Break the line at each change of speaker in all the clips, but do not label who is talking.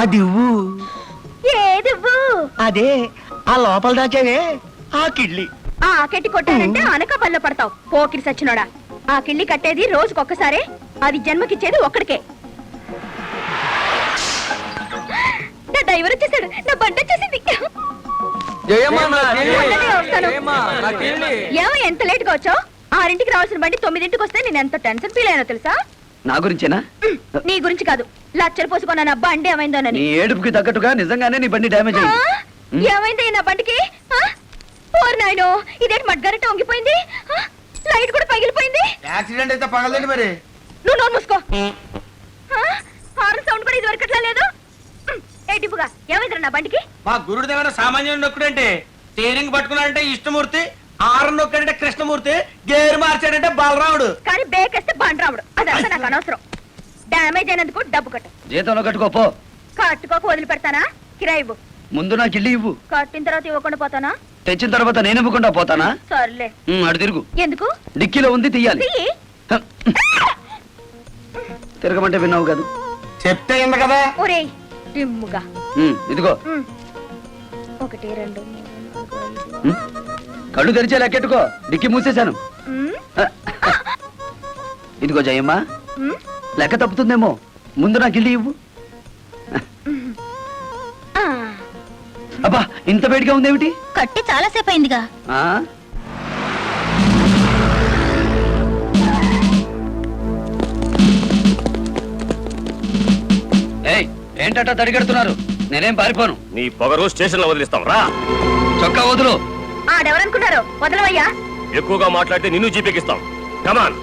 అది
ఏదివ్వు?
అదే ఆ లోపల దాచావే ఆ కిడ్లీ.
ఆ కెట్టి కొట్టానంటే అనక బల్ల పడతావు పోకిరి సచ్చినోడా. ఆ కిళ్ళి కట్టేది రోజుకొక్కసారే, అది జన్మకిచ్చేది ఒక్కడికే. నా డ్రైవర్ వచ్చేసాడు, నా బండి వచ్చేసింది. ఏమో ఎంత లేట్ గా వచ్చావు? 6ంటికి రావాల్సిన బండి 9ంటికి వస్తే నేను ఎంత టెన్షన్ ఫీల్ అయినా తెలుసా?
నా గురించేనా?
నీ గురించి కాదు, లచ్చలు పోసుకున్నా బండి ఏమైందోనని.
నీ ఏడుపుకి తగ్గట్టుగా నిజంగానే నీ బండి డ్యామేజ్ అయింది.
ఏమైంది నా బండికి? ఓర్ నాయనో, ఇదేంటి మడ్గారెట్ట వంగిపోయింది, లైట్ కూడా పగిలిపోయింది.
యాక్సిడెంట్ అయితే పగలదండి మరి.
నువ్వు నోరు మూసుకో. హార్న్ సౌండ్ కూడా ఇది వరకట్లా లేదు. ఏటిపుగా ఏమైంది నా బండికి?
మా గురుడు దగ్గర సామాన్యుడు నొక్కుడంటే స్టీరింగ్ పట్టుకున్నాడంటే ఇష్టమూర్తి, ఆరు నొక్కాడంటే కృష్ణమూర్తి, గేరు మార్చాడంటే బలరాముడు.
కానీ బేకేస్తే బండరాముడు. అదంతా నాకు అనవసరం. డ్యామేజ్ అయినందుకు డబ్బు కట్టు.
జీతంలో కట్టుకోపో.
కట్టుకోక వదిలిపెడతానా? కిరాయి ఇవ్వు.
ముందు నాకు ఇల్లు ఇవ్వు.
కట్టిన తర్వాత ఇవ్వకుండా పోతానా?
తెచ్చిన తర్వాత నేను ఇవ్వకుండా పోతానా?
సర్లే.
అడు తిరుగు.
ఎందుకు?
డిక్కీలో ఉంది, తీయాలి.
తీయి.
తిరగమంటే విన్నావు కాదు,
చెప్తే ఇంద కదా.
ఒరేయ్ దిమ్ముగా.
ఇదిగో
1 2 3 4
కళ్ళు తెరిచే లెక్కెట్టుకో, డిక్కి మూసేశాను. ఇదిగో జయమ్మ, లెక్క తప్పుతుందేమో, ముందు నాకు ఇల్లు ఇవ్వు. అబ్బా, ఇంత వేడిగా ఉందేమిటి?
కట్టి చాలా సేపు అయిందిగా.
ఏంటట తడిగడుతున్నారు? నేనేం పారిపోను.
నీ పొగరు స్టేషన్ లో వదిలిస్తాం రా.
చొక్కా వదులు.
ఆడెవరనుకున్నారు? వదలవయ్యా.
ఎక్కువగా మాట్లాడితే నిన్ను జీపెక్కిస్తాం. కమాన్.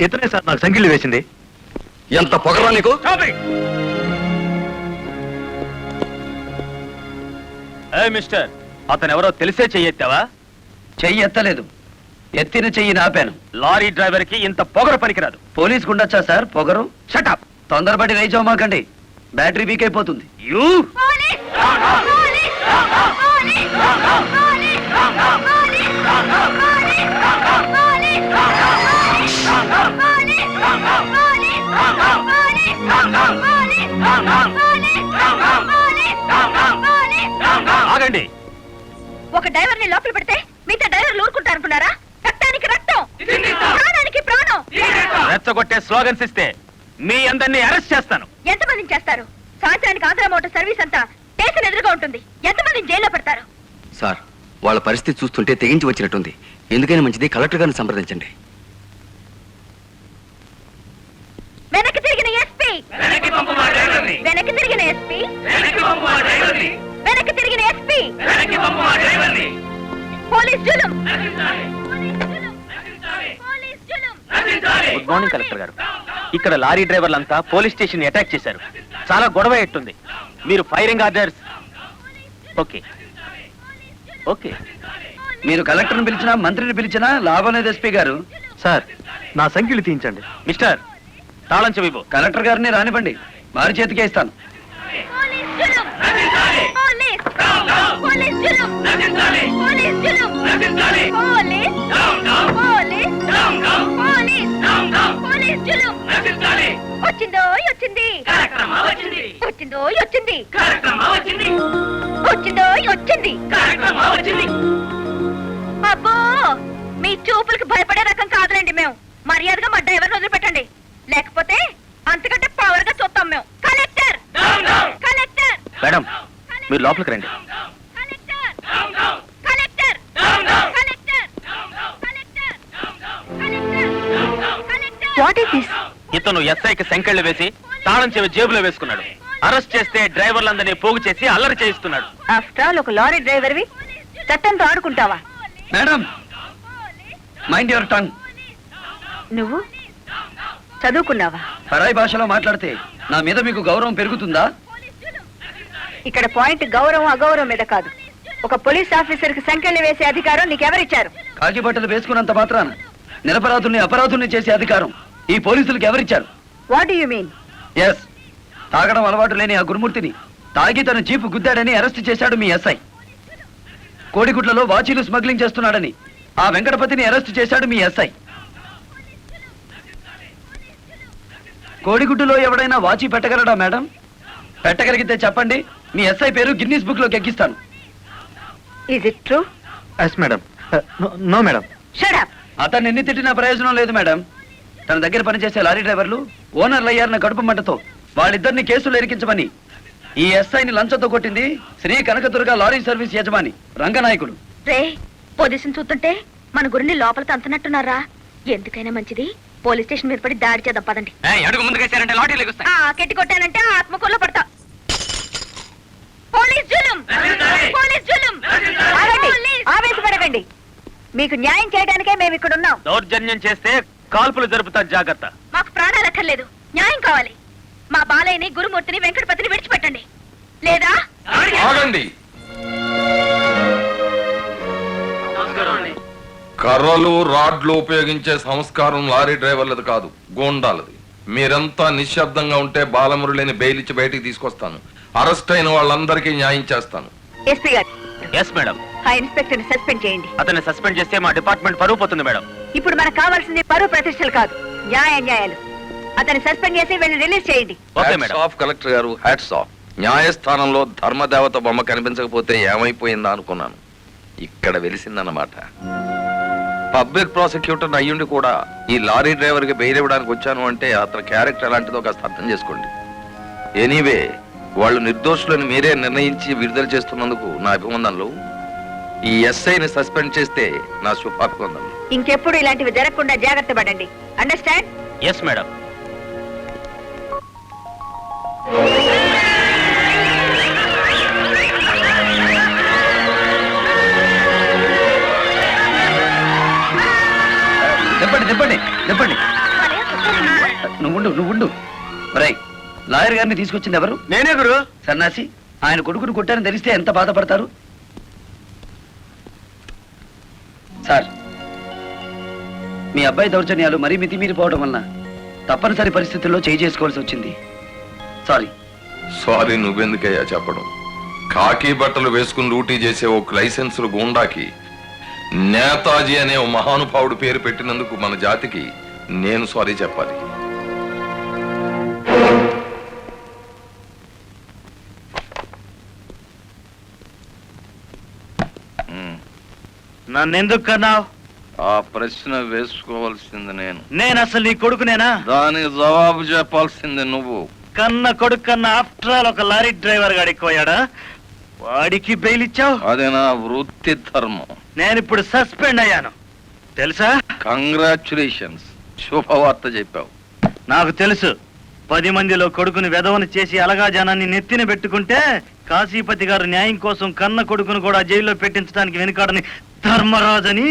ఇతనే సార్ నాకు సంఖ్యలు వేసింది.
ఎంత పొగరా నీకు?
మిస్టర్, అతను ఎవరో తెలిసే చెయ్యెత్తావా?
చెయ్యి ఎత్తలేదు, ఎత్తిన చెయ్యి నాపాను.
లారీ డ్రైవర్ కి ఇంత పొగరు పనికిరాదు.
పోలీసుకు ఉండొచ్చా సార్ పొగరు?
షటప్.
తొందరపడి రైచోమాకండి, బ్యాటరీ వీక్ అయిపోతుంది.
ఆగండి.
ఒక డ్రైవర్ ని లోపల పెడితే మిగతా డ్రైవర్లు ఊరుకుంటారు అనుకున్నారా? రక్తానికి రక్తం, ప్రాణానికి ప్రాణం.
రెచ్చగొట్టే స్లోగన్స్ ఇస్తే మీ అందరినీ అరెస్ట్ చేస్తాను.
ఎంతమందిని చేస్తారు? సాయంత్రానికి ఆంధ్ర మోటార్ సర్వీస్ అంతా స్టేషన్ ఎదురుగా ఉంటుంది. ఎంతమందిని జైల్లో పెడతారు?
సార్, వాళ్ళ పరిస్థితి చూస్తుంటే తెగించి వచ్చినట్టుంది. ఎందుకైనా మంచిది కలెక్టర్ గారిని సంప్రదించండి.
వెనక్కి తిరిగిన ఎస్పీ, వెనక్కి తిరిగిన ఎస్పీ, వెనక్కి తిరిగిన ఎస్పీ. పోలీస్ జులుం, పోలీస్ జులుం.
గుడ్ మార్నింగ్ కలెక్టర్ గారు. ఇక్కడ లారీ డ్రైవర్లంతా పోలీస్ స్టేషన్ అటాక్ చేశారు. చాలా గొడవ ఎట్టుంది. మీరు ఫైరింగ్ ఆర్డర్స్. Okay okay.
మీరు కలెక్టర్ని పిలిచినా మంత్రిని పిలిచినా లాభం లేదు ఎస్పీ గారు.
సార్, నా సంఖ్యలు తీయించండి. మిస్టర్, తాళం చెవిపో.
కలెక్టర్ గారిని రానివ్వండి, వారి చేతికే ఇస్తాను.
పోలీస్ జులుం, పోలీస్, పోలీస్ జులుం, పోలీస్ జులుం, పోలీస్, పోలీస్, పోలీస్, పోలీస్ జులుం. వచ్చిందో వచ్చింది, వచ్చిందో వచ్చింది, వచ్చిందో వచ్చింది. అబ్బో, మీ చూపులకు భయపడే రకం కాదులేండి మేము. మర్యాదగా మా డ్రైవర్ వదిలిపెట్టండి, లేకపోతే అంతకంటే పవర్ గా చూస్తాం మేము. Collector, collector.
మేడం, మీరు లోపలికి రండి.
Collector, collector, collector, collector, collector. What is this?
ఇతను ఎస్ఐకి సంకెళ్ళు వేసి తాళం చెవి జేబులో వేసుకున్నాడు. అరెస్ట్ చేస్తే డ్రైవర్లందరినీ పోగు చేసి అల్లరి చేయిస్తున్నాడు.
ఆఫ్టర్ ఆల్ ఒక లారీ డ్రైవర్వి చట్టంతో ఆడుకుంటావా?
Madam, mind your tongue.
నువ్వు చదువుకున్నావా?
పరాయి భాషలో మాట్లాడితే నా మీద మీకు గౌరవం పెరుగుతుందా?
ఇక్కడ పాయింట్ గౌరవం అగౌరవం మీద కాదు. ఒక పోలీస్ ఆఫీసర్ కి సంఖ్యలు వేసే అధికారం నీకెవరిచ్చారు?
కాకి బట్టలు వేసుకున్నంత మాత్రాన నిరపరాధుల్ని అపరాధుల్ని చేసే అధికారం ఈ పోలీసులకు ఎవరిచ్చారు?
What do you mean?
Yes, తాగడం అలవాటు లేని ఆ గురుమూర్తిని తాగి తన జీపు గుద్దాడని అరెస్ట్ చేశాడు మీ ఎస్ఐ. కోడిగుడ్లలో వాచీలు స్మగ్లింగ్ చేస్తున్నాడని ఆ వెంకటపతిని అరెస్ట్ చేశాడు మీ ఎస్ఐ. కోడిగుడ్డులో ఎవడైనా వాచి పెట్టగలడా మేడం? పెట్టగలిగితే చెప్పండి, మీ ఎస్ఐ పేరు గిన్నీస్ బుక్ లోకి ఎక్కిస్తాను.
Is it true?
Yes madam. No madam.
Shut up.
అతన్ని ఎన్ని తిట్టినా ప్రయోజనం లేదు మేడం. తన దగ్గర పనిచేసే లారీ డ్రైవర్లు ఓనర్లు అయ్యారన్న కడుపు మంటతో వాళ్ళిద్దరిని కేసులు ఎరికించమని ఈ ఎస్ఐని లంచంతో కొట్టింది శ్రీ కనకదుర్గ లారీ సర్వీస్ యజమాని రంగనాయకుడు.
రే, పొజిషన్ చూస్తుంటే మన గురిని లోపల తంతున్నట్టున్నారా? ఎందుకైనా మంచిది పోలీస్ స్టేషన్ మీద పడి దాడి చేద్దాం పదండి.
అడుగు ముందుకేసారంటే లాఠీలు ఎగుస్తాయి.
కెట్టి కొట్టానంటే ఆత్మకూరులో పడతా. పోలీస్ జులుం! పోలీస్ జులుం! ఆగండి, ఆవేశపడకండి. మీకు న్యాయం చేయడానికే మేము ఇక్కడ ఉన్నాం.
దౌర్జన్యం చేస్తే కాల్పులు జరుపుతారు, జాగ్రత్త.
మాకు ప్రాణాలు అక్కర్లేదు, న్యాయం కావాలి. మా బాలయ్యని, గురుమూర్తిని, వెంకటపతిని విడిచిపెట్టండి, లేదా
ఆగండి. కర్రలు రాడ్లు ఉపయోగించే సంస్కారం లారీ డ్రైవర్లది కాదు, గోండాలది. మీరంతా నిశ్శబ్దంగా ఉంటే బాలమురళిని బెయిల్ ఇచ్చి బయటికి తీసుకొస్తాను. అరెస్ట్ అయిన వాళ్ళందరికీ న్యాయం చేస్తాను.
ఎస్పీ గారు,
ఎస్ మేడం.
ఆ ఇన్స్పెక్టర్ ని సస్పెండ్ చేయండి.
అతన్ని సస్పెండ్ చేస్తే మా డిపార్ట్మెంట్ పరువు పోతుంది మేడం.
ఇప్పుడు మనకు కావాల్సింది పరువు ప్రతిష్టలు కాదు, న్యాయాలు. అతన్ని సస్పెండ్ చేసి వీళ్ళని రిలీజ్ చేయండి.
Okay
hats
madam.
Of collector గారు, హ్యాట్స్ ఆఫ్. న్యాయస్థానంలో ధర్మదేవత బొమ్మ కనిపించకపోతే ఏమైపోయిందా అనుకున్నాను. ఇక్కడ వెలిసిందన్నమాట. పబ్లిక్ ప్రాసిక్యూటర్ అయ్యుండి కూడా ఈ లారీ డ్రైవర్ కి బెయిల్ ఇవ్వడానికి వచ్చాను అంటే అతని క్యారెక్టర్ ఎలాంటిదో కాస్త అర్థం చేసుకోండి. ఎనీవే, వాళ్ళు నిర్దోషులను మీరే నిర్ణయించి విడుదల చేస్తున్నందుకు నా అభివందనలు. ఈ ఎస్ఐని సస్పెండ్ చేస్తే నా శుభాభివందనలు.
ఇంకెప్పుడు ఇలాంటివి జరగకుండా జాగ్రత్త పడండి. అండర్స్టాండ్?
Yes madam.
చెప్పండి చెప్పండి చెప్పండి. నువ్వుండు. రైట్, లాయర్ గారిని తీసుకొచ్చింది ఎవరు?
నేనే గురు.
సన్నాసి, ఆయన కొడుకును కొట్టారని తెలిస్తే ఎంత బాధపడతారు? సార్, మీ అబ్బాయి దౌర్జన్యాలు మరీ మితిమీరిపోవడం వలన తప్పనిసరి పరిస్థితుల్లో చేయి చేసుకోవాల్సి వచ్చింది. సారీ.
సారీ నువ్వెందుకయ్యా చెప్పడం? కాకి బట్టలు వేసుకుని డ్యూటీ చేసే ఒక లైసెన్సులు గూండాకి నేతాజీ అనే ఓ మహానుభావుడు పేరు పెట్టినందుకు మన జాతికి నేను సారీ చెప్పాలి.
నన్నెందుకు కన్నావు?
ఆ ప్రశ్న వేసుకోవాల్సింది
నేను అసలు నీ కొడుకునేనా?
దానికి జవాబు చెప్పాల్సింది నువ్వు.
కన్న కొడుకు కన్నా ఆఫ్టర్ ఆల్ ఒక లారీ డ్రైవర్ గాడికి పోయాడా? వాడికి బెయిల్ ఇచ్చావు?
అది నా వృత్తి ధర్మం.
నేను ఇప్పుడు సస్పెండ్ అయ్యాను తెలుసా?
కంగ్రాచులేషన్స్, శుభవార్త చెప్పావు.
నాకు తెలుసు. 10 మందిలో కొడుకుని వెధవను చేసి అలగా జనాన్ని నెత్తిన పెట్టుకుంటే కాశీపతి గారు న్యాయం కోసం కన్న కొడుకును కూడా జైల్లో పెట్టించడానికి వెనుకాడని ధర్మరాజని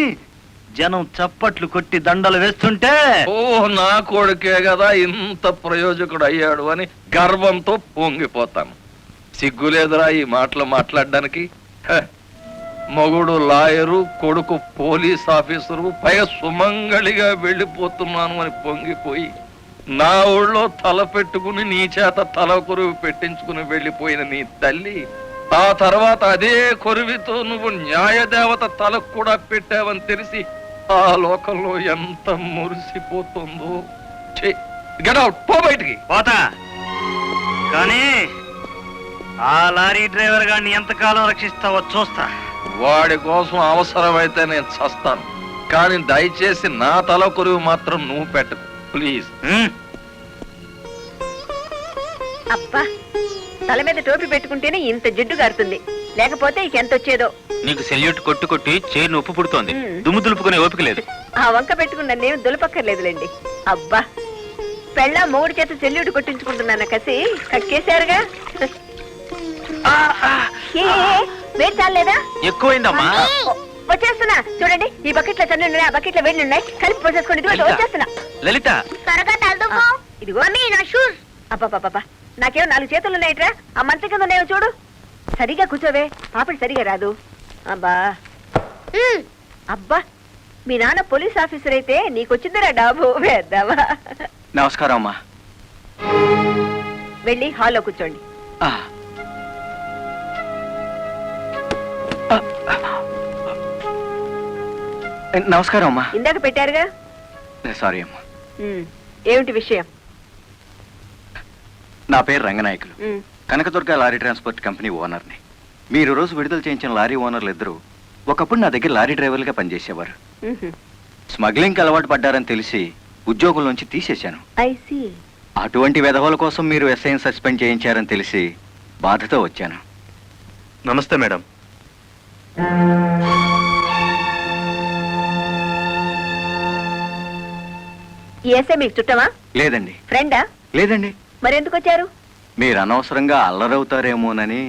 జనం చప్పట్లు కొట్టి దండలు వేస్తుంటే,
ఓ నా కొడుకే కదా ఇంత ప్రయోజకుడు అయ్యాడు అని గర్వంతో పొంగిపోతాను. సిగ్గులేదురా ఈ మాటలు మాట్లాడడానికి? మొగుడు లాయరు, కొడుకు పోలీస్ ఆఫీసరు, పైగా సుమంగళిగా వెళ్ళిపోతున్నాను అని పొంగిపోయి నా ఊళ్ళో తల పెట్టుకుని నీ చేత తల కొరువు పెట్టించుకుని వెళ్ళిపోయిన నీ తల్లి ఆ తర్వాత అదే కొరువితో నువ్వు న్యాయదేవత తలకు కూడా పెట్టావని తెలిసి ఆ లోకంలో ఎంత మురిసిపోతుందో. గెట్ అవుట్, పో బయటికి.
పోతా. కానీ ఆ లారీ డ్రైవర్ గారిని ఎంతకాలం రక్షిస్తావో చూస్తా.
వాడి కోసం అవసరమైతే నేను చస్తాను, కానీ దయచేసి నా తల కొరువు మాత్రం నువ్వు పెట్టకు ప్లీజ్.
అబ్బా, తల మీద టోపీ పెట్టుకుంటేనే ఇంత జిడ్డు గారుతుంది, లేకపోతే ఇక ఎంత వచ్చేదో.
నీకు సెల్యూట్ కొట్టు కొట్టి చేరును ఉప్పు పుడుతోంది. దుమ్ము దులుపుకునే ఓపిక లేదు.
ఆ వంక పెట్టుకున్న నేను దులపక్కర్లేదులేండి. అబ్బా, పెళ్ళ మూడు చేత సెల్యూట్ కొట్టించుకుంటున్నాను కసి కక్కేశారుగా. వేడి చాలేదా?
ఎక్కువైందమ్మా.
వచ్చేస్తున్నా చూడండి. ఈ బకెట్ లో తన్ను ఉన్నాయి, ఆ బకెట్ లో వేడి ఉన్నాయి, కలిపి పోసేసుకోండి. ఇదిగో వచ్చేస్తున్నా.
లలిత,
త్వరగా తలదుకో. ఇదిగో నా షూస్. అబ్బా, నాకేమో 4 చేతులు ఉన్నాయిట్రా. ఆ మంత్రి కింద ఉన్నాయో చూడు. సరిగా కూర్చోవే, పాపడి సరిగా రాదు. అబ్బా, మీ నాన్న పోలీస్ ఆఫీసర్ అయితే నీకొచ్చిందిరా డాబు. వేద్దావా?
నమస్కారం అమ్మా.
వెళ్ళి హాల్లో కూర్చోండి.
నమస్కారం అమ్మా.
ఇందాక పెట్టారుగా.
సారీ అమ్మా.
ఏమిటి విషయం?
నా పేరు Ranganayakulu, Kanakadurga lorry transport company ఓనర్ని. మీరు రోజు విడుదల చేయించిన లారీ ఓనర్లు ఇద్దరు ఒకప్పుడు నా దగ్గర లారీ డ్రైవర్లుగా పనిచేసేవారు. స్మగ్లింగ్కి అలవాటు పడ్డారని తెలిసి ఉద్యోగుల నుంచి తీసేశాను. అటువంటి వెధవల కోసం మీరు ఎస్ఐని సస్పెండ్ చేయించారని తెలిసి బాధతో వచ్చాను.
నమస్తే మేడం.
ఈ ఎస్ఐ మీకు చుట్టమా?
లేదండి.
ఫ్రెండా?
లేదండి.
మరెందుకు వచ్చారు?
మీరు అనవసరంగా అల్లరవుతారేమోనని.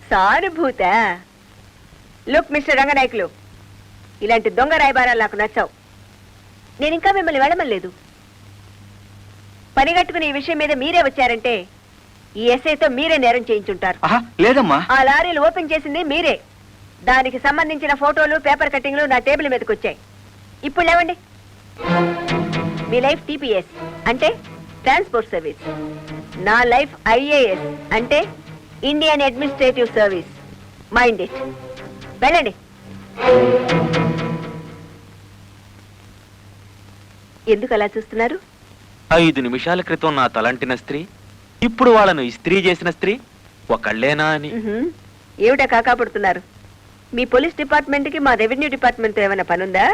సానుభూత. లుక్ మిస్టర్ రంగనాయకులు, ఇలాంటి దొంగ రాయబారాలు నాకు నచ్చావు. నేను ఇంకా మిమ్మల్ని వెళ్ళమలేదు. పని కట్టుకుని ఈ విషయం మీద మీరే వచ్చారంటే ఈ ఎస్ఐతో మీరే నేరం చేయించుంటారు.
లేదమ్మా.
ఆ లారీలు ఓపెన్ చేసింది మీరే. దానికి సంబంధించిన ఫోటోలు, పేపర్ కట్టింగ్లు నా టేబుల్ మీదకి వచ్చాయి. ఇప్పుడు లేవండి. మీ లైఫ్ టీపీఎస్ అంటే ట్రాన్స్పోర్ట్ సర్వీస్, నా లైఫ్ ఐఏఎస్ అంటే Indian administrative service. Mind it. వెళ్ళండి. ఎందుకు అలా చూస్తున్నారు?
5 నిమిషాల క్రితం నా తలంటిన స్త్రీ ఇప్పుడు వాళ్ళను ఇస్త్రీ చేసిన స్త్రీ ఒకళ్ళేనా అని.
ఏమిటా కాకాపడుతున్నారు? మీ పోలీస్ డిపార్ట్మెంట్ కి మా రెవెన్యూ డిపార్ట్మెంట్ ఏమైనా పనుందా?